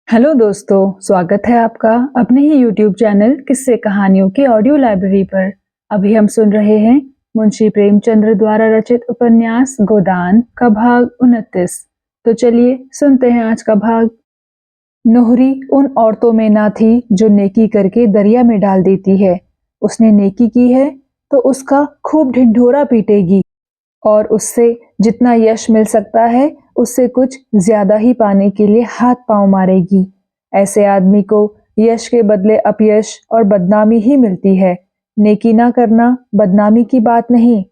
Hello दोस्तों, स्वागत है आपका अपने ही यूट्यूब चैनल किस्से कहानियों की ऑडियो लाइब्रेरी पर। अभी हम सुन रहे हैं मुंशी प्रेमचंद्र द्वारा रचित उपन्यास गोदान का भाग 29। तो चलिए सुनते हैं आज का भाग। नोहरी उन औरतों में ना थी जो नेकी करके दरिया में डाल देती है। उसने नेकी की है तो उसका खूब ढिंढोरा पीटेगी और उससे जितना यश मिल सकता है उससे कुछ ज्यादा ही पाने के लिए हाथ पांव मारेगी। ऐसे आदमी को यश के बदले अपयश और बदनामी ही मिलती है। नेकी ना करना बदनामी की बात नहीं।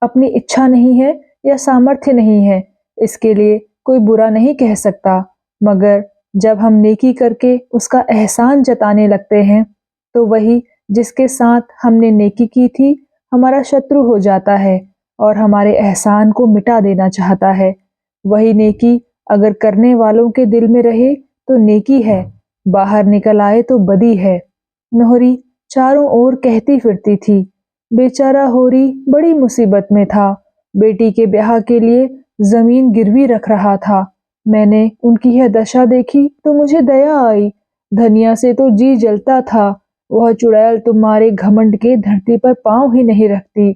अपनी इच्छा नहीं है या सामर्थ्य नहीं है, इसके लिए कोई बुरा नहीं कह सकता, मगर जब हम नेकी करके उसका एहसान जताने लगते हैं तो वही जिसके साथ हमने नेकी की थी हमारा शत्रु हो जाता है और हमारे एहसान को मिटा देना चाहता है। वही नेकी अगर करने वालों के दिल में रहे तो नेकी है, बाहर निकल आए तो बदी है। नोहरी चारों ओर कहती फिरती थी। बेचारा होरी बड़ी मुसीबत में था। बेटी के ब्याह के लिए जमीन गिरवी रख रहा था। मैंने उनकी यह दशा देखी तो मुझे दया आई। धनिया से तो जी जलता था। वह चुड़ैल तुम्हारे घमंड के धरती पर पांव ही नहीं रखती।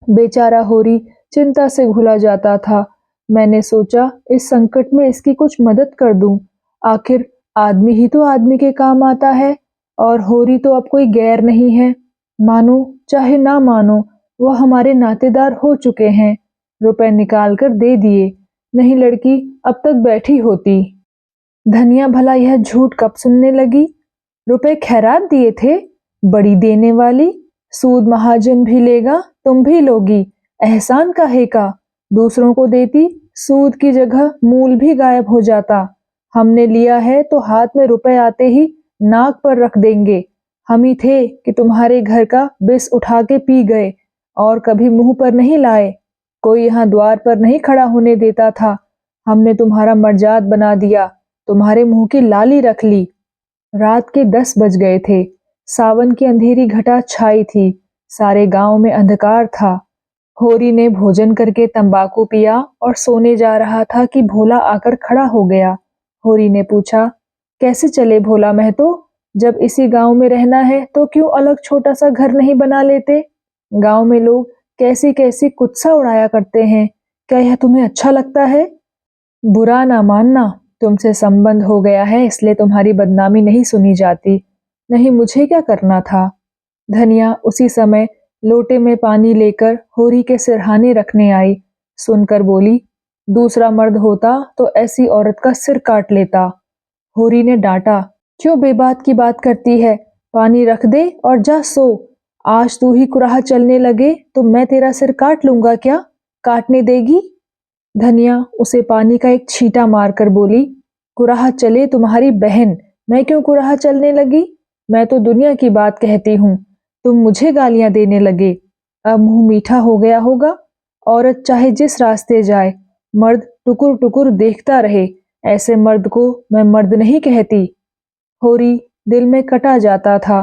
बेचारा होरी चिंता से घुला जाता था। मैंने सोचा इस संकट में इसकी कुछ मदद कर दूं। आखिर आदमी ही तो आदमी के काम आता है और होरी तो अब कोई गैर नहीं है। मानो चाहे ना मानो वह हमारे नातेदार हो चुके हैं। रुपए निकाल कर दे दिए, नहीं लड़की अब तक बैठी होती। धनिया भला यह झूठ कब सुनने लगी। रुपए खैरात दिए थे, बड़ी देने वाली। सूद महाजन भी लेगा, तुम भी लोगी, एहसान काहे का। दूसरों को देती, सूद की जगह मूल भी गायब हो जाता। हमने लिया है तो हाथ में रुपए आते ही नाक पर रख देंगे। हम ही थे कि तुम्हारे घर का बिस उठा के पी गए और कभी मुंह पर नहीं लाए। कोई यहाँ द्वार पर नहीं खड़ा होने देता था। हमने तुम्हारा मर्जाद बना दिया, तुम्हारे मुंह की लाली रख ली। रात के 10 बज गए थे। सावन की अंधेरी घटा छाई थी। सारे गांव में अंधकार था। होरी ने भोजन करके तंबाकू पिया और सोने जा रहा था कि भोला आकर खड़ा हो गया। होरी ने पूछा, कैसे चले भोला महतो? जब इसी गांव में रहना है तो क्यों अलग छोटा सा घर नहीं बना लेते? गांव में लोग कैसी कैसी कुत्सा उड़ाया करते हैं, क्या यह तुम्हें अच्छा लगता है? बुरा ना मानना, तुमसे संबंध हो गया है इसलिए तुम्हारी बदनामी नहीं सुनी जाती, नहीं मुझे क्या करना था। धनिया उसी समय लोटे में पानी लेकर होरी के सिरहाने रखने आई। सुनकर बोली, दूसरा मर्द होता तो ऐसी औरत का सिर काट लेता। होरी ने डांटा, क्यों बेबात की बात करती है? पानी रख दे और जा सो। आज तू ही कुराहा चलने लगे तो मैं तेरा सिर काट लूंगा क्या? काटने देगी? धनिया उसे पानी का एक छींटा मारकर बोली, कुराहा चले तुम्हारी बहन, मैं क्यों कुराहा चलने लगी? मैं तो दुनिया की बात कहती हूँ, तुम मुझे गालियां देने लगे। अब मुंह मीठा हो गया होगा। औरत चाहे जिस रास्ते जाए, मर्द टुकुर टुकुर देखता रहे, ऐसे मर्द को मैं मर्द नहीं कहती। होरी दिल में कटा जाता था।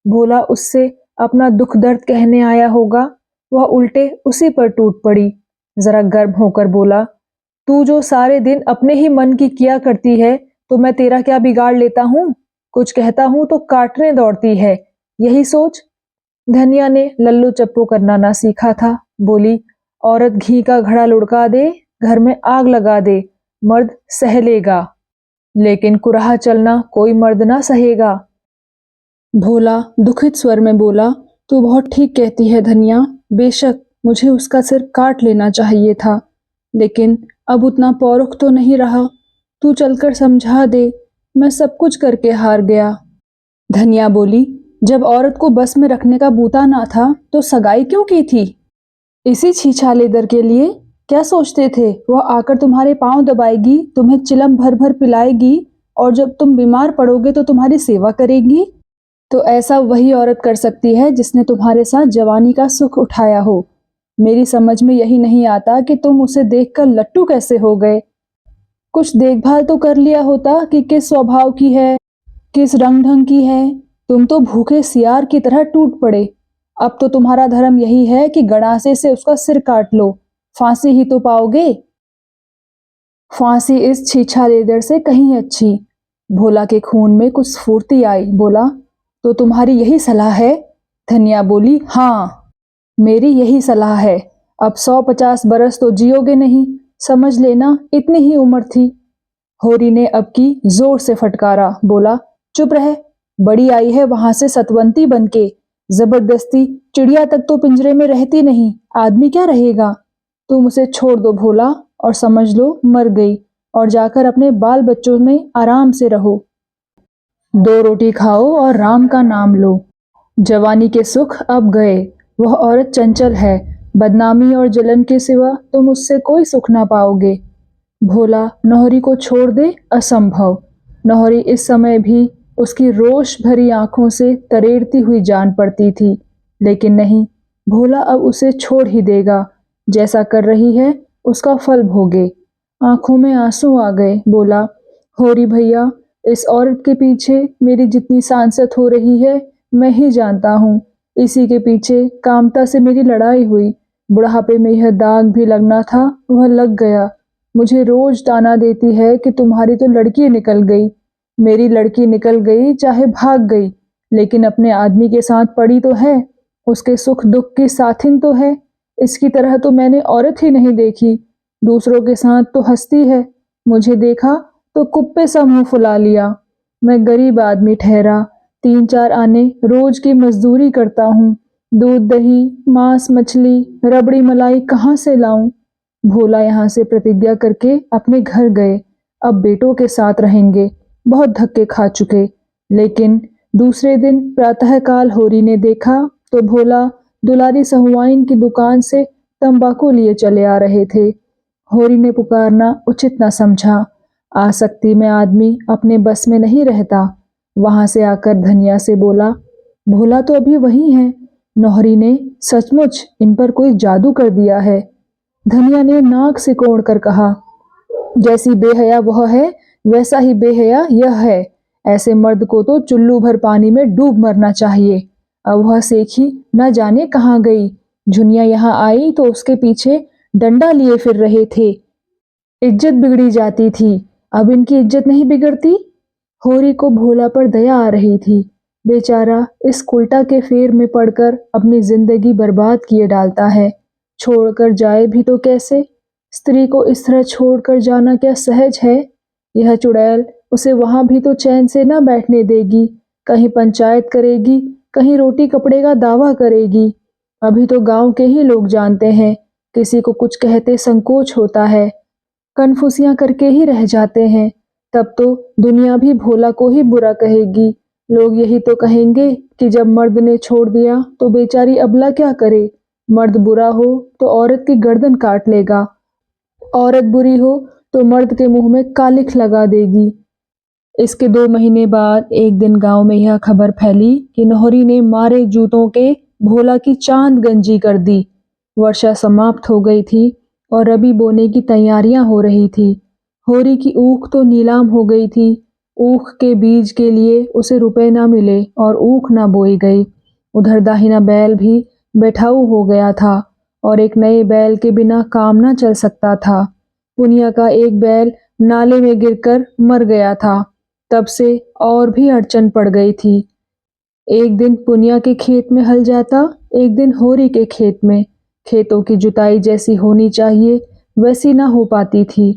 भोला उससे अपना दुख दर्द कहने आया होगा, वह उल्टे उसी पर टूट पड़ी। जरा गर्म होकर बोला, तू जो सारे दिन अपने ही मन की किया करती है तो मैं तेरा क्या बिगाड़ लेता हूँ? कुछ कहता हूँ तो काटने दौड़ती है, यही सोच। धनिया ने लल्लू चप्पू करना ना सीखा था। बोली, औरत घी का घड़ा लुढ़का दे, घर में आग लगा दे, मर्द सह लेगा, लेकिन कुराहा चलना कोई मर्द ना सहेगा। भोला दुखित स्वर में बोला, तू बहुत ठीक कहती है धनिया, बेशक मुझे उसका सिर काट लेना चाहिए था, लेकिन अब उतना पौरुख तो नहीं रहा। तू चलकर समझा दे, मैं सब कुछ करके हार गया। धनिया बोली, जब औरत को बस में रखने का बूता ना था तो सगाई क्यों की थी? इसी छीछाले दर के लिए? क्या सोचते थे वह आकर तुम्हारे पांव दबाएगी, तुम्हें चिलम भर भर पिलाएगी और जब तुम बीमार पड़ोगे तो तुम्हारी सेवा करेगी? तो ऐसा वही औरत कर सकती है जिसने तुम्हारे साथ जवानी का सुख उठाया हो। मेरी समझ में यही नहीं आता कि तुम उसे देखकर लट्टू कैसे हो गए। कुछ देखभाल तो कर लिया होता कि किस स्वभाव की है, किस रंग ढंग की है। तुम तो भूखे सियार की तरह टूट पड़े। अब तो तुम्हारा धर्म यही है कि गड़ासे से उसका सिर काट लो, फांसी ही तो पाओगे। फांसी इस छीछा लेदर से कहीं अच्छी। भोला के खून में कुछ स्फूर्ति आई। बोला, तो तुम्हारी यही सलाह है? धनिया बोली, हाँ, मेरी यही सलाह है। अब 150 बरस तो जियोगे नहीं, समझ लेना इतनी ही उम्र थी। होरी ने अब की जोर से फटकारा। बोला, चुप रह, बड़ी आई है वहां से सतवंती बनके, जबरदस्ती चिड़िया तक तो पिंजरे में रहती नहीं, आदमी क्या रहेगा। तुम उसे छोड़ दो भोला, और समझ लो मर गई, और जाकर अपने बाल बच्चों में आराम से रहो। 2 रोटी खाओ और राम का नाम लो। जवानी के सुख अब गए, वह औरत चंचल है, बदनामी और जलन के सिवा तुम उससे कोई सुख ना पाओगे। भोला नौहरी को छोड़ दे, असंभव। नौहरी इस समय भी उसकी रोष भरी आंखों से तरेड़ती हुई जान पड़ती थी, लेकिन नहीं, भोला अब उसे छोड़ ही देगा। जैसा कर रही है उसका फल भोगे। आंखों में आंसू आ गए। बोला, होरी भैया, इस औरत के पीछे मेरी जितनी सांसत हो रही है मैं ही जानता हूँ। इसी के पीछे कामता से मेरी लड़ाई हुई। बुढ़ापे में यह दाग भी लगना था, वह लग गया। मुझे रोज ताना देती है कि तुम्हारी तो लड़की निकल गई। मेरी लड़की निकल गई चाहे भाग गई, लेकिन अपने आदमी के साथ पड़ी तो है, उसके सुख दुख की साथिन तो है। इसकी तरह तो मैंने औरत ही नहीं देखी। दूसरों के साथ तो हंसती है, मुझे देखा तो कुप्पे सा मुंह फुला लिया। मैं गरीब आदमी ठहरा, 3-4 आने रोज की मजदूरी करता हूँ। दूध दही मांस मछली रबड़ी मलाई कहाँ से लाऊं। भोला यहाँ से प्रतिज्ञा करके अपने घर गए। अब बेटों के साथ रहेंगे, बहुत धक्के खा चुके। लेकिन दूसरे दिन प्रातःकाल होरी ने देखा तो भोला दुलारी सहुआइन की दुकान से तंबाकू लिए चले आ रहे थे। होरी ने पुकारना उचित न समझा। आसक्ति में आदमी अपने बस में नहीं रहता। वहां से आकर धनिया से बोला, भोला तो अभी वही है, नौहरी ने सचमुच इन पर कोई जादू कर दिया है। धनिया ने नाक सिकोड़ कर कहा, जैसी बेहया वह है वैसा ही बेहया यह है। ऐसे मर्द को तो चुल्लू भर पानी में डूब मरना चाहिए। अब वह सेखी न जाने कहाँ गई। झुनिया यहाँ आई तो उसके पीछे डंडा लिए फिर रहे थे। इज्जत बिगड़ी जाती थी, अब इनकी इज्जत नहीं बिगड़ती। होरी को भोला पर दया आ रही थी। बेचारा इस उल्टा के फेर में पड़कर अपनी जिंदगी बर्बाद किए डालता है। छोड़कर जाए भी तो कैसे? स्त्री को इस तरह छोड़कर जाना क्या सहज है? यह चुड़ैल उसे वहां भी तो चैन से न बैठने देगी। कहीं पंचायत करेगी, कहीं रोटी कपड़े का दावा करेगी। अभी तो गांव के ही लोग जानते हैं, किसी को कुछ कहते संकोच होता है, कन्फुसियां करके ही रह जाते हैं। तब तो दुनिया भी भोला को ही बुरा कहेगी। लोग यही तो कहेंगे कि जब मर्द ने छोड़ दिया तो बेचारी अबला क्या करे। मर्द बुरा हो तो औरत की गर्दन काट लेगा, औरत बुरी हो तो मर्द के मुंह में कालिख लगा देगी। इसके 2 महीने बाद एक दिन गांव में यह खबर फैली कि नौहरी ने मारे जूतों के भोला की चांद गंजी कर दी। वर्षा समाप्त हो गई थी और रबी बोने की तैयारियां हो रही थी। होरी की ऊख तो नीलाम हो गई थी। ऊख के बीज के लिए उसे रुपए ना मिले और ऊख ना बोई गई। उधर दाहिना बैल भी बैठाऊ हो गया था और एक नए बैल के बिना काम ना चल सकता था। पुनिया का एक बैल नाले में गिरकर मर गया था। तब से और भी अड़चन पड़ गई थी। एक दिन पुनिया के खेत में हल जाता, एक दिन होरी के खेत में। खेतों की जुताई जैसी होनी चाहिए वैसी ना हो पाती थी।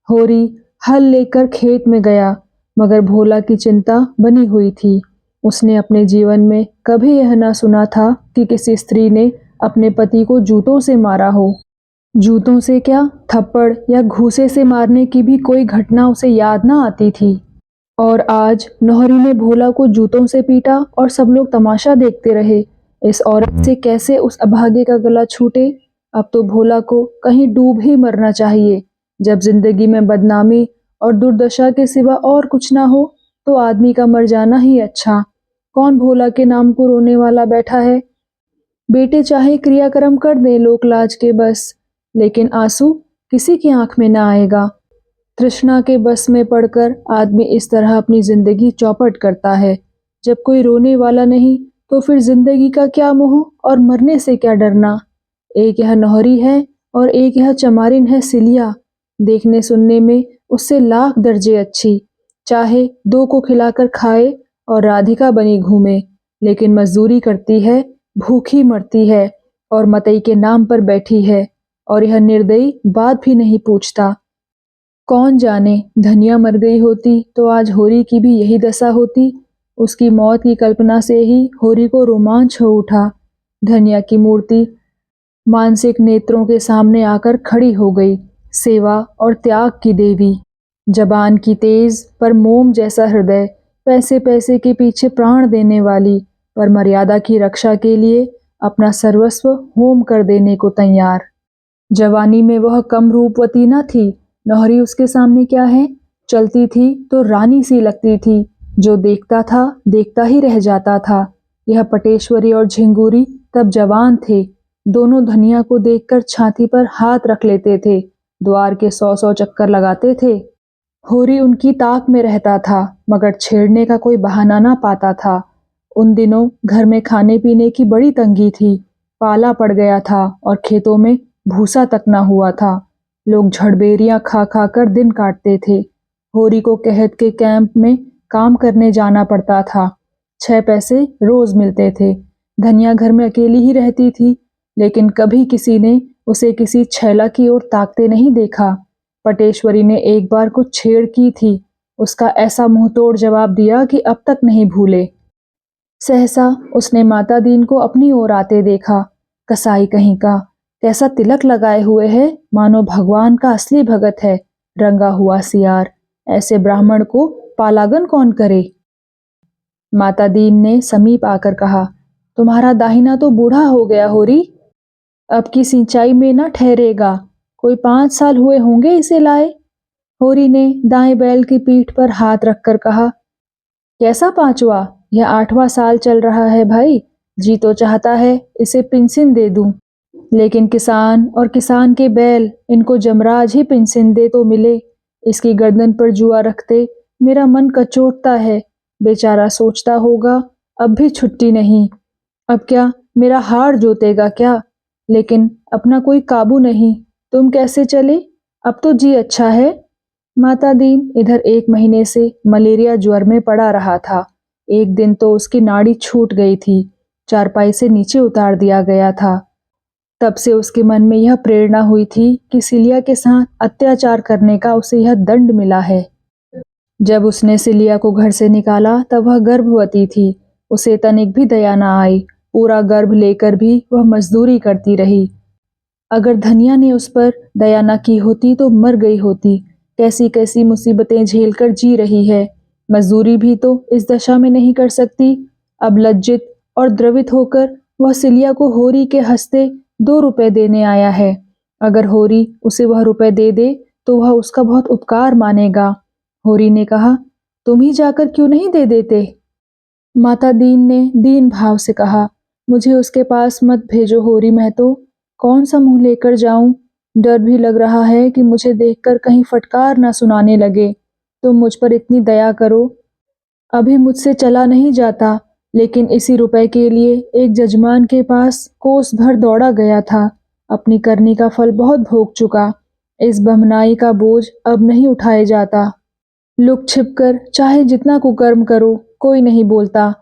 होरी हल लेकर खेत में गया, मगर भोला की चिंता बनी हुई थी। उसने अपने जीवन में कभी यह ना सुना था कि किसी स्त्री ने अपने पति को जूतों से मारा हो। जूतों से क्या, थप्पड़ या घूंसे से मारने की भी कोई घटना उसे याद ना आती थी। और आज नौहरी ने भोला को जूतों से पीटा और सब लोग तमाशा देखते रहे। इस औरत से कैसे उस अभागे का गला छूटे। अब तो भोला को कहीं डूब ही मरना चाहिए। जब जिंदगी में बदनामी और दुर्दशा के सिवा और कुछ ना हो तो आदमी का मर जाना ही अच्छा। कौन भोला के नाम को रोने वाला बैठा है? बेटे चाहे क्रियाक्रम कर दें लोक लाज के बस, लेकिन आंसू किसी की आंख में ना आएगा। तृष्णा के बस में पड़कर आदमी इस तरह अपनी जिंदगी चौपट करता है। जब कोई रोने वाला नहीं तो फिर जिंदगी का क्या मोह और मरने से क्या डरना। एक यह नौहरी है और एक यह चमारिन है सिलिया। देखने सुनने में उससे लाख दर्जे अच्छी। चाहे दो को खिलाकर खाए और राधिका बनी घूमे, लेकिन मजदूरी करती है, भूखी मरती है और मतई के नाम पर बैठी है, और यह निर्दयी बात भी नहीं पूछता। कौन जाने धनिया मर गई होती तो आज होरी की भी यही दशा होती। उसकी मौत की कल्पना से ही होरी को रोमांच हो उठा। धनिया की मूर्ति मानसिक नेत्रों के सामने आकर खड़ी हो गई, सेवा और त्याग की देवी। जबान की तेज पर मोम जैसा हृदय, पैसे पैसे के पीछे प्राण देने वाली, पर मर्यादा की रक्षा के लिए अपना सर्वस्व होम कर देने को तैयार। जवानी में वह कम रूपवती न थी, नौहरी उसके सामने क्या है। चलती थी तो रानी सी लगती थी, जो देखता था देखता ही रह जाता था। यह पटेश्वरी और झिंगूरी तब जवान थे। दोनों धनिया को देखकर छाती पर हाथ रख लेते थे, द्वार के 100-100 चक्कर लगाते थे। होरी उनकी ताक में रहता था, मगर छेड़ने का कोई बहाना ना पाता था। उन दिनों घर में खाने पीने की बड़ी तंगी थी। पाला पड़ गया था और खेतों में भूसा तक ना हुआ था। लोग झड़बेरियां खा खा कर दिन काटते थे। होरी को कहत के कैंप में काम करने जाना पड़ता था। 6 पैसे रोज मिलते थे। धनिया घर में अकेली ही रहती थी, लेकिन कभी किसी ने उसे किसी छैला की ओर ताकते नहीं देखा। पटेश्वरी ने एक बार कुछ छेड़ की थी, उसका ऐसा मुंहतोड़ जवाब दिया कि अब तक नहीं भूले। सहसा उसने माता दीन को अपनी ओर आते देखा। कसाई कहीं का, कैसा तिलक लगाए हुए है, मानो भगवान का असली भगत है। रंगा हुआ सियार, ऐसे ब्राह्मण को पालागन कौन करे। माता दीन ने समीप आकर कहा, तुम्हारा दाहिना तो बूढ़ा हो गया होरी, अब की सिंचाई में न ठहरेगा। कोई 5 साल हुए होंगे इसे लाए। होरी ने दाएं बैल की पीठ पर हाथ रखकर कहा, कैसा 5वां, यह 8वां साल चल रहा है भाई। जी तो चाहता है इसे पेंशन दे दूं, लेकिन किसान और किसान के बैल, इनको जमराज ही पेंशन दे तो मिले। इसकी गर्दन पर जुआ रखते मेरा मन कचोटता है। बेचारा सोचता होगा अब भी छुट्टी नहीं, अब क्या मेरा हार जोतेगा क्या। लेकिन अपना कोई काबू नहीं। तुम कैसे चले, अब तो जी अच्छा है। माता दीन इधर 1 महीने से मलेरिया ज्वर में पड़ा रहा था। एक दिन तो उसकी नाड़ी छूट गई थी, चारपाई से नीचे उतार दिया गया था। तब से उसके मन में यह प्रेरणा हुई थी कि सिलिया के साथ अत्याचार करने का उसे यह दंड मिला है। जब उसने सिलिया को घर से निकाला तब वह गर्भवती थी। उसे तनिक भी दया न आई। पूरा गर्भ लेकर भी वह मजदूरी करती रही। अगर धनिया ने उस पर दया न की होती तो मर गई होती। कैसी कैसी मुसीबतें झेलकर जी रही है। मजदूरी भी तो इस दशा में नहीं कर सकती। अब लज्जित और द्रवित होकर वह सिलिया को होरी के हंसते 2 रुपए देने आया है। अगर होरी उसे वह रुपए दे दे तो वह उसका बहुत उपकार मानेगा। होरी ने कहा, तुम ही जाकर क्यों नहीं दे देते। माता दीन ने दीन भाव से कहा, मुझे उसके पास मत भेजो होरी महतो। कौन सा मुंह लेकर जाऊं। डर भी लग रहा है कि मुझे देखकर कहीं फटकार ना सुनाने लगे। तुम मुझ पर इतनी दया करो। अभी मुझसे चला नहीं जाता, लेकिन इसी रुपए के लिए एक जजमान के पास कोस भर दौड़ा गया था। अपनी करनी का फल बहुत भोग चुका। इस बहनाई का बोझ अब नहीं उठाया जाता। लुक छिपकर चाहे जितना कुकर्म करो, कोई नहीं बोलता।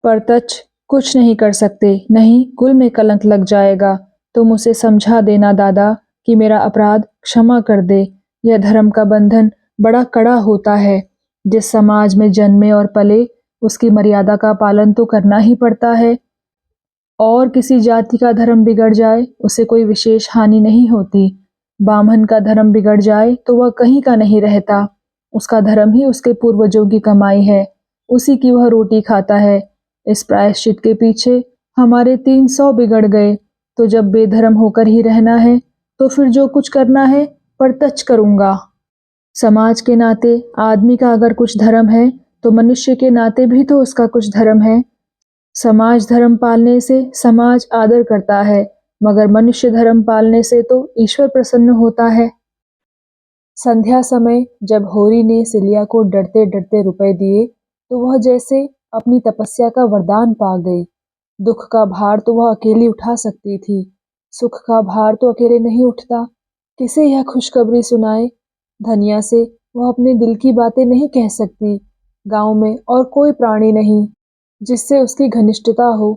परतच कुछ नहीं कर सकते, नहीं कुल में कलंक लग जाएगा। तुम उसे समझा देना दादा कि मेरा अपराध क्षमा कर दे। यह धर्म का बंधन बड़ा कड़ा होता है। जिस समाज में जन्मे और पले, उसकी मर्यादा का पालन तो करना ही पड़ता है। और किसी जाति का धर्म बिगड़ जाए उसे कोई विशेष हानि नहीं होती। बामन का धर्म बिगड़ जाए तो वह कहीं का नहीं रहता। उसका धर्म ही उसके पूर्वजों की कमाई है, उसी की वह रोटी खाता है। इस प्रायश्चित के पीछे हमारे 300 बिगड़ गए, तो जब बेधर्म होकर ही रहना है तो फिर जो कुछ करना है परतच करूंगा। समाज के नाते आदमी का अगर कुछ धर्म है तो मनुष्य के नाते भी तो उसका कुछ धर्म है। समाज धर्म पालने से समाज आदर करता है, मगर मनुष्य धर्म पालने से तो ईश्वर प्रसन्न होता है। संध्या समय जब होरी ने सिलिया को डरते डरते रुपए दिए तो वह जैसे अपनी तपस्या का वरदान पा गई। दुख का भार तो वह अकेली उठा सकती थी, सुख का भार तो अकेले नहीं उठता। किसे यह खुशखबरी सुनाए। धनिया से वह अपने दिल की बातें नहीं कह सकती। गांव में और कोई प्राणी नहीं जिससे उसकी घनिष्ठता हो।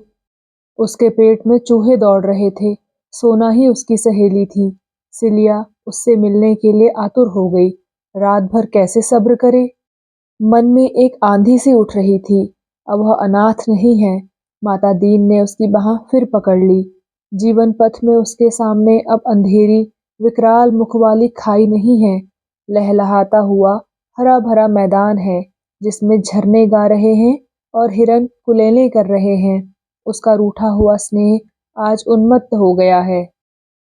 उसके पेट में चूहे दौड़ रहे थे। सोना ही उसकी सहेली थी। सिलिया उससे मिलने के लिए आतुर हो गई। रात भर कैसे सब्र करे। मन में एक आंधी सी उठ रही थी। अब वह अनाथ नहीं है। माता दीन ने उसकी बाह फिर पकड़ ली। जीवन पथ में उसके सामने अब अंधेरी विकराल मुख वाली खाई नहीं है। लहलहाता हुआ हरा भरा मैदान है जिसमें झरने गा रहे हैं और हिरन कुलेलें कर रहे हैं। उसका रूठा हुआ स्नेह आज उन्मत्त हो गया है।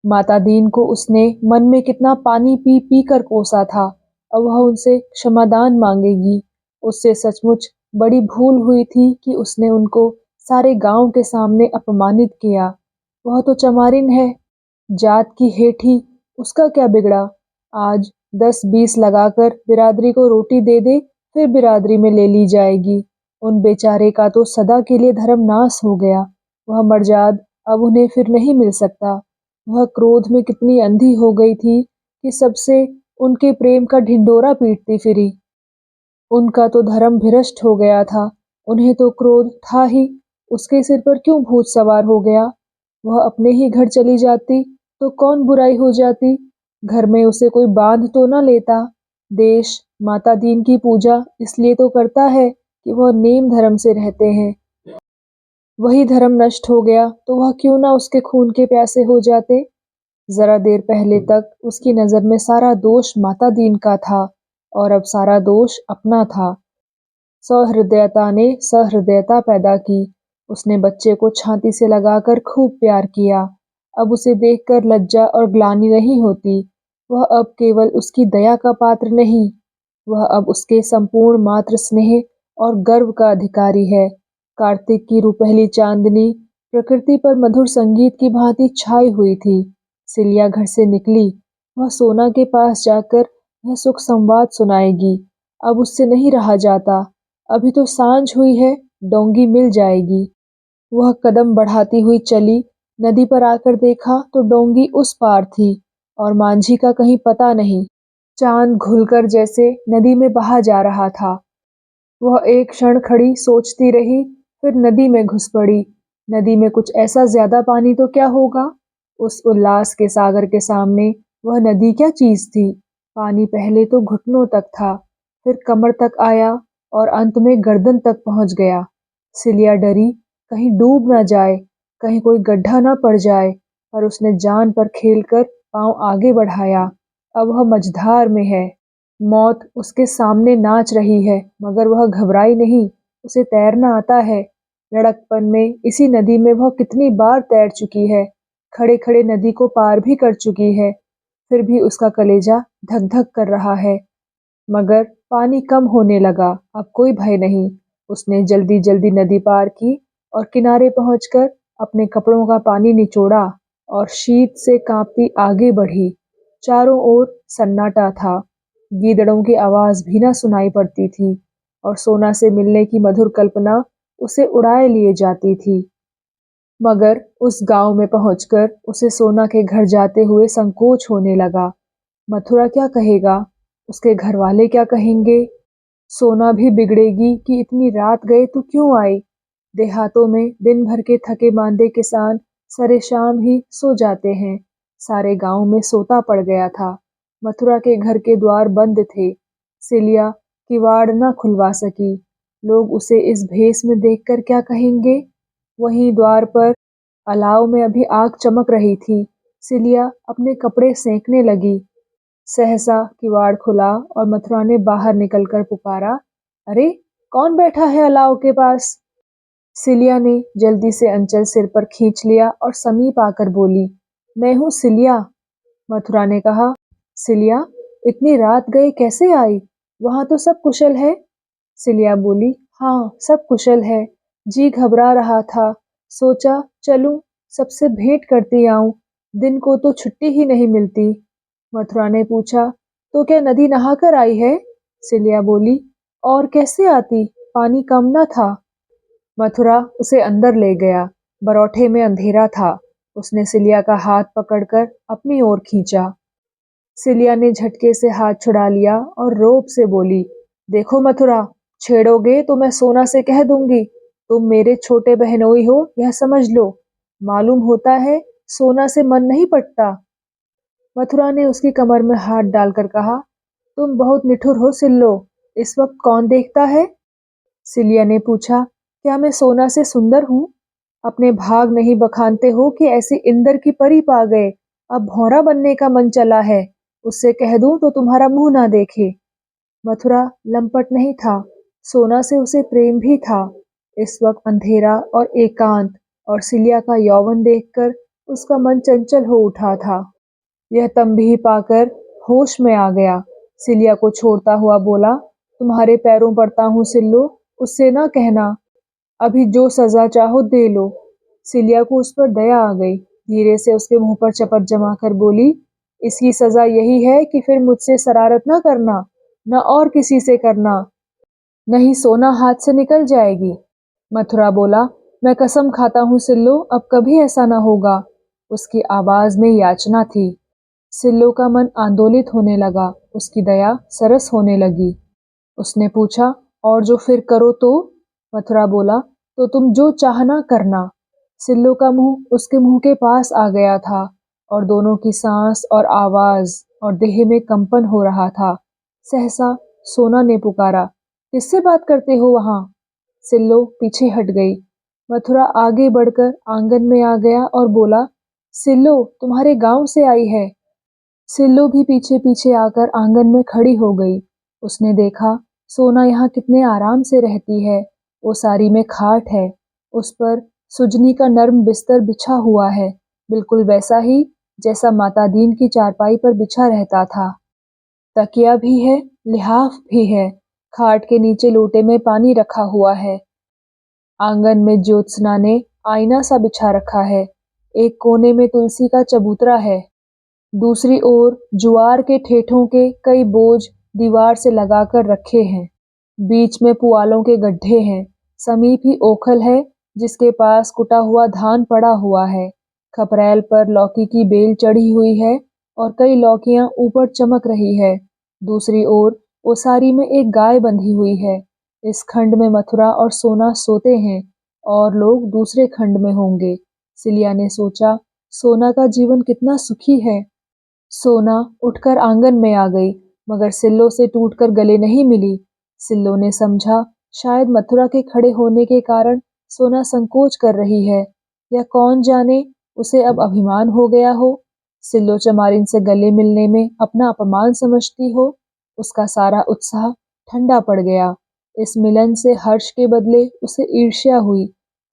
माता दीन को उसने मन में कितना पानी पी पी कर कोसा था। अब वह उनसे क्षमादान मांगेगी। उससे सचमुच बड़ी भूल हुई थी कि उसने उनको सारे गांव के सामने अपमानित किया। वह तो चमारिन है, जात की हेठी, उसका क्या बिगड़ा। आज 10-20 लगाकर बिरादरी को रोटी दे दे, फिर बिरादरी में ले ली जाएगी। उन बेचारे का तो सदा के लिए धर्म नाश हो गया। वह मर्जाद अब उन्हें फिर नहीं मिल सकता। वह क्रोध में कितनी अंधी हो गई थी कि सबसे उनके प्रेम का ढिंढोरा पीटती फिरी। उनका तो धर्म भ्रष्ट हो गया था। उन्हें तो क्रोध था ही। उसके सिर पर क्यों भूत सवार हो गया। वह अपने ही घर चली जाती तो कौन बुराई हो जाती। घर में उसे कोई बांध तो न लेता। देश माता दीन की पूजा इसलिए तो करता है कि वह नेम धर्म से रहते हैं। वही धर्म नष्ट हो गया तो वह क्यों ना उसके खून के प्यासे हो जाते। जरा देर पहले तक उसकी नजर में सारा दोष माता दीन का था और अब सारा दोष अपना था। सहृदयता ने सहृदयता पैदा की। उसने बच्चे को छाती से लगाकर खूब प्यार किया। अब उसे देखकर लज्जा और ग्लानि नहीं होती। वह अब केवल उसकी दया का पात्र नहीं, वह अब उसके संपूर्ण मातृ स्नेह और गर्व का अधिकारी है। कार्तिक की रुपहली चांदनी प्रकृति पर मधुर संगीत की भांति छाई हुई थी। सिलिया घर से निकली। वह सोना के पास जाकर यह सुख संवाद सुनाएगी। अब उससे नहीं रहा जाता। अभी तो सांझ हुई है, डोंगी मिल जाएगी। वह कदम बढ़ाती हुई चली। नदी पर आकर देखा तो डोंगी उस पार थी और मांझी का कहीं पता नहीं। चांद घुलकर जैसे नदी में बहा जा रहा था। वह एक क्षण खड़ी सोचती रही, फिर नदी में घुस पड़ी। नदी में कुछ ऐसा ज्यादा पानी तो क्या होगा। उस उल्लास के सागर के सामने वह नदी क्या चीज थी। पानी पहले तो घुटनों तक था, फिर कमर तक आया और अंत में गर्दन तक पहुंच गया। सिलिया डरी कहीं डूब न जाए, कहीं कोई गड्ढा न पड़ जाए, पर उसने जान पर खेलकर पांव आगे बढ़ाया। अब वह मझधार में है। मौत उसके सामने नाच रही है, मगर वह घबराई नहीं। उसे तैरना आता है। लड़कपन में इसी नदी में वह कितनी बार तैर चुकी है। खड़े खड़े नदी को पार भी कर चुकी है। फिर भी उसका कलेजा धक धक कर रहा है। मगर पानी कम होने लगा। अब कोई भय नहीं। उसने जल्दी जल्दी नदी पार की और किनारे पहुंचकर अपने कपड़ों का पानी निचोड़ा और शीत से कांपती आगे बढ़ी। चारों ओर सन्नाटा था। गीदड़ों की आवाज भी न सुनाई पड़ती थी और सोना से मिलने की मधुर कल्पना उसे उड़ाए लिए जाती थी। मगर उस गांव में पहुंचकर उसे सोना के घर जाते हुए संकोच होने लगा। मथुरा क्या कहेगा, उसके घरवाले क्या कहेंगे। सोना भी बिगड़ेगी कि इतनी रात गए तो क्यों आई। देहातों में दिन भर के थके मांदे किसान सरे शाम ही सो जाते हैं। सारे गांव में सोता पड़ गया था। मथुरा के घर के द्वार बंद थे। सिलिया किवाड़ न खुलवा सकी। लोग उसे इस भेष में देखकर क्या कहेंगे। वहीं द्वार पर अलाव में अभी आग चमक रही थी। सिलिया अपने कपड़े सेंकने लगी। सहसा किवाड़ खुला और मथुरा ने बाहर निकलकर पुकारा, अरे कौन बैठा है अलाव के पास। सिलिया ने जल्दी से अंचल सिर पर खींच लिया और समीप आकर बोली, मैं हूँ सिलिया। मथुरा ने कहा, सिलिया इतनी रात गए कैसे आई। वहां तो सब कुशल है। सिलिया बोली, हाँ सब कुशल है। जी घबरा रहा था, सोचा चलूं सबसे भेंट करती आऊं। दिन को तो छुट्टी ही नहीं मिलती। मथुरा ने पूछा, तो क्या नदी नहाकर आई है। सिलिया बोली, और कैसे आती, पानी कम न था। मथुरा उसे अंदर ले गया। बरौठे में अंधेरा था। उसने सिलिया का हाथ पकड़कर अपनी ओर खींचा। सिलिया ने झटके से हाथ छुड़ा लिया और रोब से बोली, देखो मथुरा, छेड़ोगे तो मैं सोना से कह दूंगी। तुम मेरे छोटे बहनोई हो, यह समझ लो। मालूम होता है सोना से मन नहीं पटता। मथुरा ने उसकी कमर में हाथ डालकर कहा, तुम बहुत निठुर हो सिल्लो। इस वक्त कौन देखता है? सिलिया ने पूछा, क्या मैं सोना से सुंदर हूँ? अपने भाग नहीं बखानते हो कि ऐसी इंद्र की परी पा गए। अब भौरा बनने का मन चला है। उससे कह दूं तो तुम्हारा मुंह ना देखे। मथुरा लंपट नहीं था, सोना से उसे प्रेम भी था। इस वक्त अंधेरा और एकांत और सिलिया का यौवन देखकर उसका मन चंचल हो उठा था। यह तंबीह पाकर होश में आ गया। सिलिया को छोड़ता हुआ बोला, तुम्हारे पैरों पड़ता हूँ सिल्लो, उससे ना कहना। अभी जो सजा चाहो दे लो। सिलिया को उस पर दया आ गई। धीरे से उसके मुंह पर चपत जमाकर बोली, इसकी सजा यही है कि फिर मुझसे शरारत ना करना, न और किसी से करना, नहीं सोना हाथ से निकल जाएगी। मथुरा बोला, मैं कसम खाता हूँ सिल्लो, अब कभी ऐसा ना होगा। उसकी आवाज में याचना थी। सिल्लो का मन आंदोलित होने लगा, उसकी दया सरस होने लगी। उसने पूछा, और जो फिर करो तो? मथुरा बोला, तो तुम जो चाहना करना। सिल्लो का मुंह उसके मुंह के पास आ गया था और दोनों की सांस और आवाज और देह में कंपन हो रहा था। सहसा सोना ने पुकारा, किससे बात करते हो वहां? सिल्लो पीछे हट गई। मथुरा आगे बढ़कर आंगन में आ गया और बोला, सिल्लो तुम्हारे गांव से आई है। सिल्लो भी पीछे पीछे आकर आंगन में खड़ी हो गई। उसने देखा सोना यहाँ कितने आराम से रहती है। ओसारी में खाट है, उस पर सुजनी का नर्म बिस्तर बिछा हुआ है, बिल्कुल वैसा ही जैसा माता दीन की चारपाई पर बिछा रहता था। तकिया भी है, लिहाफ भी है। खाट के नीचे लोटे में पानी रखा हुआ है। आंगन में ज्योत्सना ने आईना सा बिछा रखा है। एक कोने में तुलसी का चबूतरा है। दूसरी ओर जुआर के ठेठों के कई बोझ दीवार से लगाकर रखे हैं। बीच में पुआलों के गड्ढे हैं। समीप ही ओखल है जिसके पास कुटा हुआ धान पड़ा हुआ है। खपरैल पर लौकी की बेल चढ़ी हुई है और कई लौकियां ऊपर चमक रही है। दूसरी ओर ओसारी में एक गाय बंधी हुई है। इस खंड में मथुरा और सोना सोते हैं और लोग दूसरे खंड में होंगे। सिलिया ने सोचा, सोना का जीवन कितना सुखी है। सोना उठकर आंगन में आ गई, मगर सिल्लो से टूटकर गले नहीं मिली। सिल्लो ने समझा, शायद मथुरा के खड़े होने के कारण सोना संकोच कर रही है, या कौन जाने उसे अब अभिमान हो गया हो। सिल्लो चमारिन से गले मिलने में अपना अपमान समझती हो। उसका सारा उत्साह ठंडा पड़ गया। इस मिलन से हर्ष के बदले उसे ईर्ष्या हुई।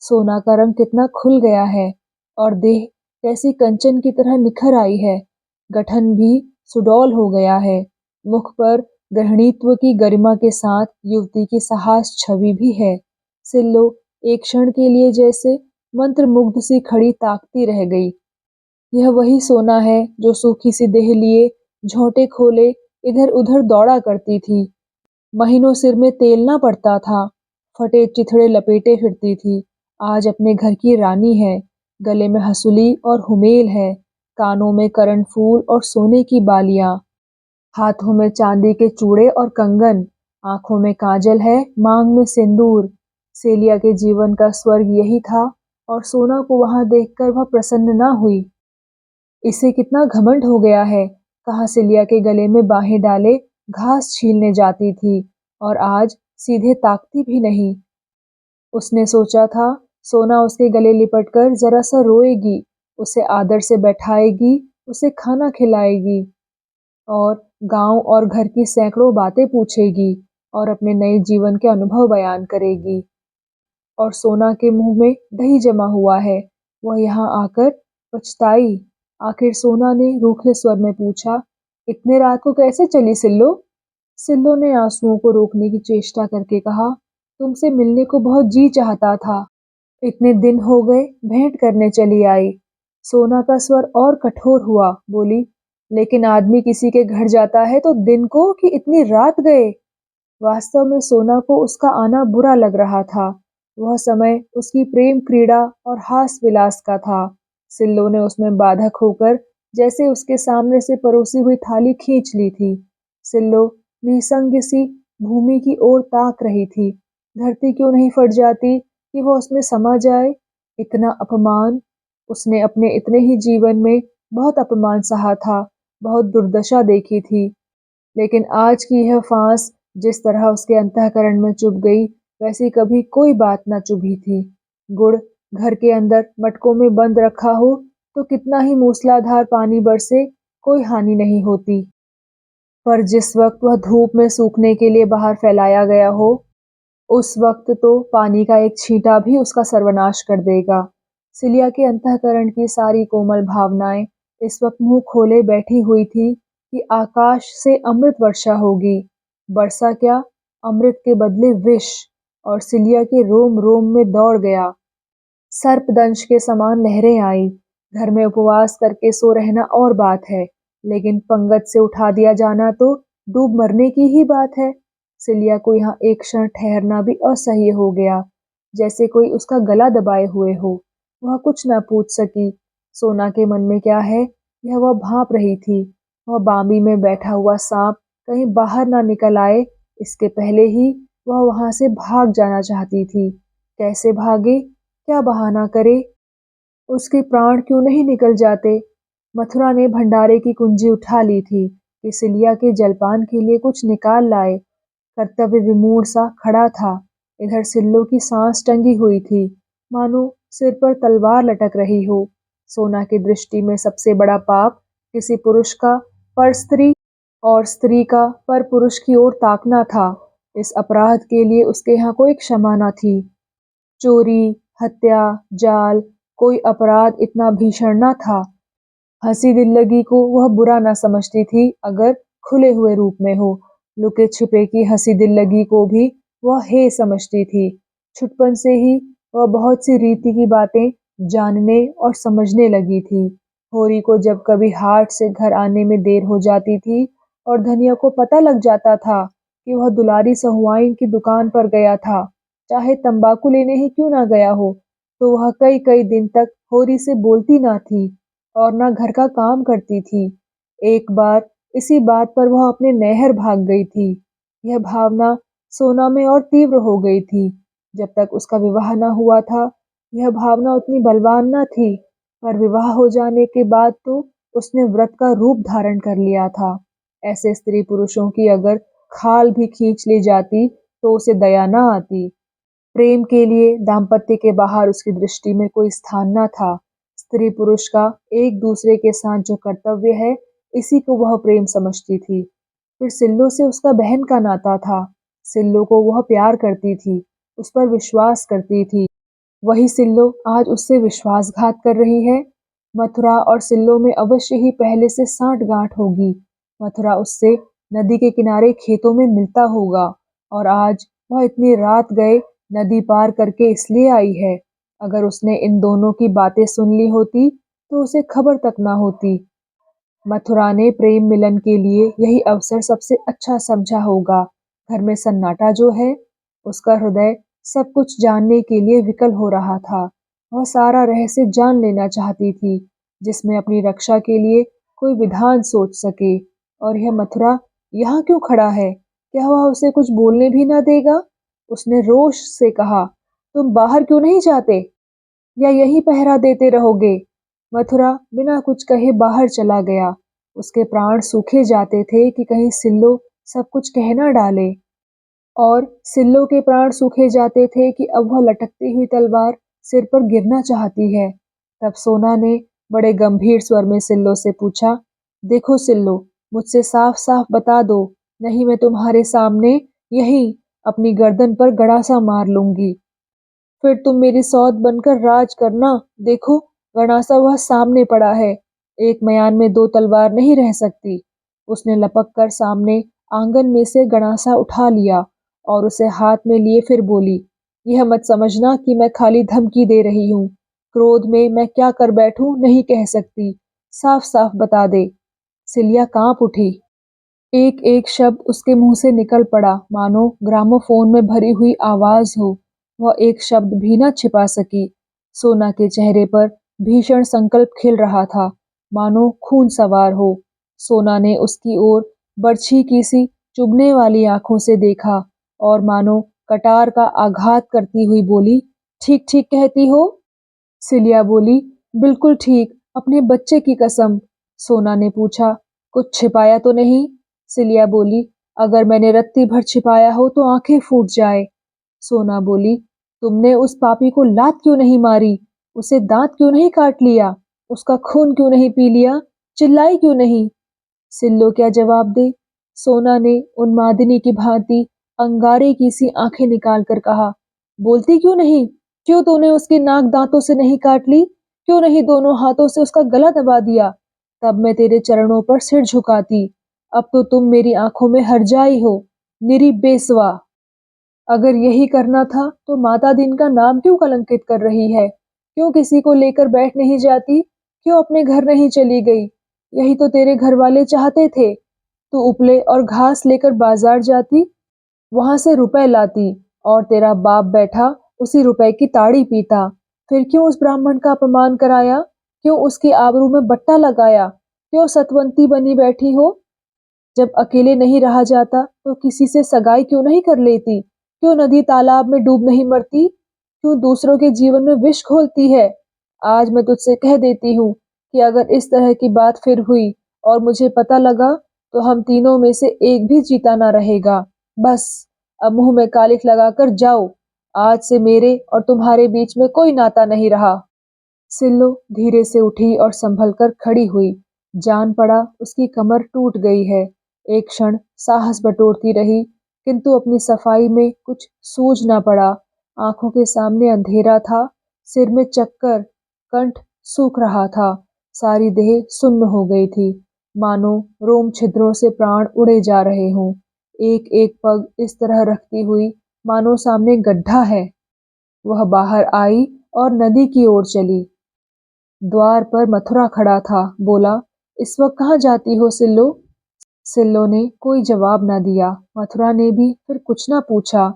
सोना का रंग कितना खुल गया है और देह कैसी कंचन की तरह निखर आई है। गठन भी सुडौल हो गया है। मुख पर गृहिणीत्व की गरिमा के साथ युवती की साहस छवि भी है। सिल्लो एक क्षण के लिए जैसे मंत्रमुग्ध सी खड़ी ताकती रह गई। यह वही सोना है जो सूखी सी देह लिए झोंटे खोले इधर उधर दौड़ा करती थी। महीनों सिर में तेल ना पड़ता था, फटे चिथड़े लपेटे फिरती थी। आज अपने घर की रानी है। गले में हंसुली और हुमेल है, कानों में करणफूल और सोने की बालियां, हाथों में चांदी के चूड़े और कंगन, आंखों में काजल है, मांग में सिंदूर। सेलिया के जीवन का स्वर्ग यही था और सोना को वहां देखकर वह प्रसन्न ना हुई। इसे कितना घमंड हो गया है। कहाँ सिलिया के गले में बाहें डाले घास छीलने जाती थी और आज सीधे ताकती भी नहीं। उसने सोचा था सोना उसके गले लिपटकर जरा सा रोएगी, उसे आदर से बैठाएगी, उसे खाना खिलाएगी और गांव और घर की सैकड़ों बातें पूछेगी और अपने नए जीवन के अनुभव बयान करेगी। और सोना के मुंह में दही जमा हुआ है। वह यहाँ आकर पछताई। आखिर सोना ने रूखे स्वर में पूछा, इतने रात को कैसे चली सिल्लो? सिल्लो ने आंसुओं को रोकने की चेष्टा करके कहा, तुमसे मिलने को बहुत जी चाहता था। इतने दिन हो गए, भेंट करने चली आई। सोना का स्वर और कठोर हुआ, बोली, लेकिन आदमी किसी के घर जाता है तो दिन को कि इतनी रात गए? वास्तव में सोना को उसका आना बुरा लग रहा था। वह समय उसकी प्रेम क्रीड़ा और हास विलास का था। सिल्लो ने उसमें बाधक होकर जैसे उसके सामने से परोसी हुई थाली खींच ली थी। सिल्लो निसंग सी भूमि की ओर ताक रही थी। धरती क्यों नहीं फट जाती कि वो उसमें समा जाए? इतना अपमान उसने अपने इतने ही जीवन में बहुत अपमान सहा था, बहुत दुर्दशा देखी थी। लेकिन आज की यह फांस जिस तरह उसके अंतःकरण में चुभ गई, वैसी कभी कोई बात न चुभी थी। गुड़ घर के अंदर मटकों में बंद रखा हो तो कितना ही मूसलाधार पानी बरसे, कोई हानि नहीं होती। पर जिस वक्त वह धूप में सूखने के लिए बाहर फैलाया गया हो, उस वक्त तो पानी का एक छींटा भी उसका सर्वनाश कर देगा। सिलिया के अंतःकरण की सारी कोमल भावनाएं इस वक्त मुंह खोले बैठी हुई थी कि आकाश से अमृत वर्षा होगी। वर्षा क्या, अमृत के बदले विष। और सिलिया के रोम रोम में दौड़ गया। सर्पदंश के समान लहरें आई। घर में उपवास करके सो रहना और बात है, लेकिन पंगत से उठा दिया जाना तो डूब मरने की ही बात है। सिलिया को यहाँ एक क्षण ठहरना भी असह्य हो गया, जैसे कोई उसका गला दबाए हुए हो। वह कुछ न पूछ सकी। सोना के मन में क्या है, यह वह भांप रही थी। वह बांबी में बैठा हुआ सांप कहीं बाहर ना निकल आए, इसके पहले ही वह वहां से भाग जाना चाहती थी। कैसे भागे, क्या बहाना करे? उसके प्राण क्यों नहीं निकल जाते? मथुरा ने भंडारे की कुंजी उठा ली थी कि सिलिया के जलपान के लिए कुछ निकाल लाए। कर्तव्य विमूढ़ सा खड़ा था। इधर सिल्लो की सांस टंगी हुई थी, मानो सिर पर तलवार लटक रही हो। सोना की दृष्टि में सबसे बड़ा पाप किसी पुरुष का पर स्त्री और स्त्री का पर पुरुष की ओर ताकना था। इस अपराध के लिए उसके यहाँ कोई क्षमा न थी। चोरी, हत्या, जाल, कोई अपराध इतना भीषण न था। हंसी दिल्लगी को वह बुरा न समझती थी अगर खुले हुए रूप में हो। लुके छिपे की हंसी दिल्लगी को भी वह हे समझती थी। छुटपन से ही वह बहुत सी रीति की बातें जानने और समझने लगी थी। होरी को जब कभी हाट से घर आने में देर हो जाती थी और धनिया को पता लग जाता था कि वह दुलारी सहुआइन की दुकान पर गया था, चाहे तंबाकू लेने ही क्यों ना गया हो, तो वह कई कई दिन तक होरी से बोलती ना थी और ना घर का काम करती थी। एक बार इसी बात पर वह अपने नैहर भाग गई थी। यह भावना सोना में और तीव्र हो गई थी। जब तक उसका विवाह न हुआ था, यह भावना उतनी बलवान न थी, पर विवाह हो जाने के बाद तो उसने व्रत का रूप धारण कर लिया था। ऐसे स्त्री पुरुषों की अगर खाल भी खींच ली जाती तो उसे दया न आती। प्रेम के लिए दाम्पत्य के बाहर उसकी दृष्टि में कोई स्थान न था। स्त्री पुरुष का एक दूसरे के साथ जो कर्तव्य है, इसी को वह प्रेम समझती थी। फिर सिल्लो से उसका बहन का नाता था। सिल्लो को वह प्यार करती थी, उस पर विश्वास करती थी। वही सिल्लो आज उससे विश्वासघात कर रही है। मथुरा और सिल्लो में अवश्य ही पहले से साठ-गांठ होगी। मथुरा उससे नदी के किनारे खेतों में मिलता होगा और आज वह इतनी रात गए नदी पार करके इसलिए आई है। अगर उसने इन दोनों की बातें सुन ली होती तो उसे खबर तक ना होती। मथुरा ने प्रेम मिलन के लिए यही अवसर सबसे अच्छा समझा होगा। घर में सन्नाटा जो है, उसका हृदय सब कुछ जानने के लिए विकल हो रहा था। वह सारा रहस्य जान लेना चाहती थी, जिसमें अपनी रक्षा के लिए कोई विधान सोच सके। और यह मथुरा यहाँ क्यों खड़ा है? क्या वह उसे कुछ बोलने भी न देगा? उसने रोष से कहा, तुम बाहर क्यों नहीं जाते? या यहीं पहरा देते रहोगे? मथुरा बिना कुछ कहे बाहर चला गया। उसके प्राण सूखे जाते थे कि कहीं सिल्लो सब कुछ कह न डाले। और सिल्लो के प्राण सूखे जाते थे कि अब वह लटकती हुई तलवार सिर पर गिरना चाहती है। तब सोना ने बड़े गंभीर स्वर में सिल्लो से पूछा, देखो सिल्लो, मुझसे साफ साफ बता दो, नहीं मैं तुम्हारे सामने यहीं अपनी गर्दन पर गड़ासा मार लूंगी। फिर तुम मेरी सौत बनकर राज करना। देखो, गणासा वह सामने पड़ा है। एक मयान में दो तलवार नहीं रह सकती। उसने लपक कर सामने आंगन में से गणासा उठा लिया और उसे हाथ में लिए फिर बोली, यह मत समझना कि मैं खाली धमकी दे रही हूँ। क्रोध में मैं क्या कर बैठूं नहीं कह सकती। साफ साफ बता दे। सिलिया कांप उठी। एक एक शब्द उसके मुंह से निकल पड़ा, मानो ग्रामोफोन में भरी हुई आवाज हो। वह एक शब्द भी न छिपा सकी। सोना के चेहरे पर भीषण संकल्प खिल रहा था। मानो खून सवार हो। सोना ने उसकी ओर बरछी की सी चुभने वाली आंखों से देखा और मानो कटार का आघात करती हुई बोली, ठीक ठीक कहती हो? सिलिया बोली, बिल्कुल ठीक, अपने बच्चे की कसम। सोना ने पूछा, कुछ छिपाया तो नहीं? सिलिया बोली, अगर मैंने रत्ती भर छिपाया हो तो आंखें फूट जाए। सोना बोली, तुमने उस पापी को लात क्यों नहीं मारी? उसे दांत क्यों नहीं काट लिया? उसका खून क्यों नहीं पी लिया? चिल्लाई क्यों नहीं? सिल्लो क्या जवाब दे? सोना ने उन्मादिनी की भांति अंगारे की सी आंखें निकालकर कहा, बोलती क्यों नहीं? क्यों तूने उसकी नाक दांतों से नहीं काट ली? क्यों नहीं दोनों हाथों से उसका गला दबा दिया? तब मैं तेरे चरणों पर सिर झुकाती। अब तो तुम मेरी आंखों में हरजाई हो, निरी बेसवा। अगर यही करना था तो माता दीन का नाम क्यों कलंकित कर रही है? क्यों किसी को लेकर बैठ नहीं जाती? क्यों अपने घर नहीं चली गई? यही तो तेरे घर वाले चाहते थे। तू उपले और घास लेकर बाजार जाती, वहां से रुपए लाती और तेरा बाप बैठा उसी रुपए की ताड़ी पीता। फिर क्यों उस ब्राह्मण का अपमान कराया? क्यों उसकी आबरू में बट्टा लगाया? क्यों सतवंती बनी बैठी हो? जब अकेले नहीं रहा जाता तो किसी से सगाई क्यों नहीं कर लेती? क्यों नदी तालाब में डूब नहीं मरती? क्यों दूसरों के जीवन में विष घोलती है? आज मैं तुझसे कह देती हूँ कि अगर इस तरह की बात फिर हुई और मुझे पता लगा तो हम तीनों में से एक भी जीता ना रहेगा। बस अब मुंह में कालिख लगाकर जाओ। आज से मेरे और तुम्हारे बीच में कोई नाता नहीं रहा। सिल्लो धीरे से उठी और संभल कर खड़ी हुई। जान पड़ा उसकी कमर टूट गई है। एक क्षण साहस बटोरती रही, किंतु अपनी सफाई में कुछ सूझ ना पड़ा। आंखों के सामने अंधेरा था, सिर में चक्कर, कंठ सूख रहा था, सारी देह सुन्न हो गई थी, मानो रोम छिद्रों से प्राण उड़े जा रहे हों। एक एक पग इस तरह रखती हुई मानो सामने गड्ढा है। वह बाहर आई और नदी की ओर चली। द्वार पर मथुरा खड़ा था, बोला, इस वक्त कहाँ जाती हो सिल्लो? सिल्लो ने कोई जवाब न दिया। मथुरा ने भी फिर कुछ न पूछा।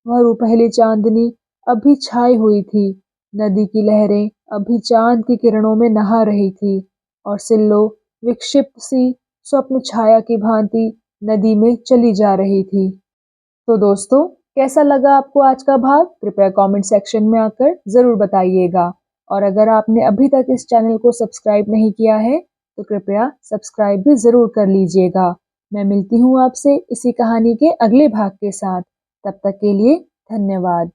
वह रुपहली चांदनी अभी छाई हुई थी, नदी की लहरें अभी चांद की किरणों में नहा रही थी और सिल्लो विक्षिप्त सी स्वप्न छाया की भांति नदी में चली जा रही थी। तो दोस्तों, कैसा लगा आपको आज का भाग? कृपया कमेंट सेक्शन में आकर ज़रूर बताइएगा। और अगर आपने अभी तक इस चैनल को सब्सक्राइब नहीं किया है, तो कृपया सब्सक्राइब भी ज़रूर कर लीजिएगा। मैं मिलती हूँ आपसे इसी कहानी के अगले भाग के साथ। तब तक के लिए धन्यवाद।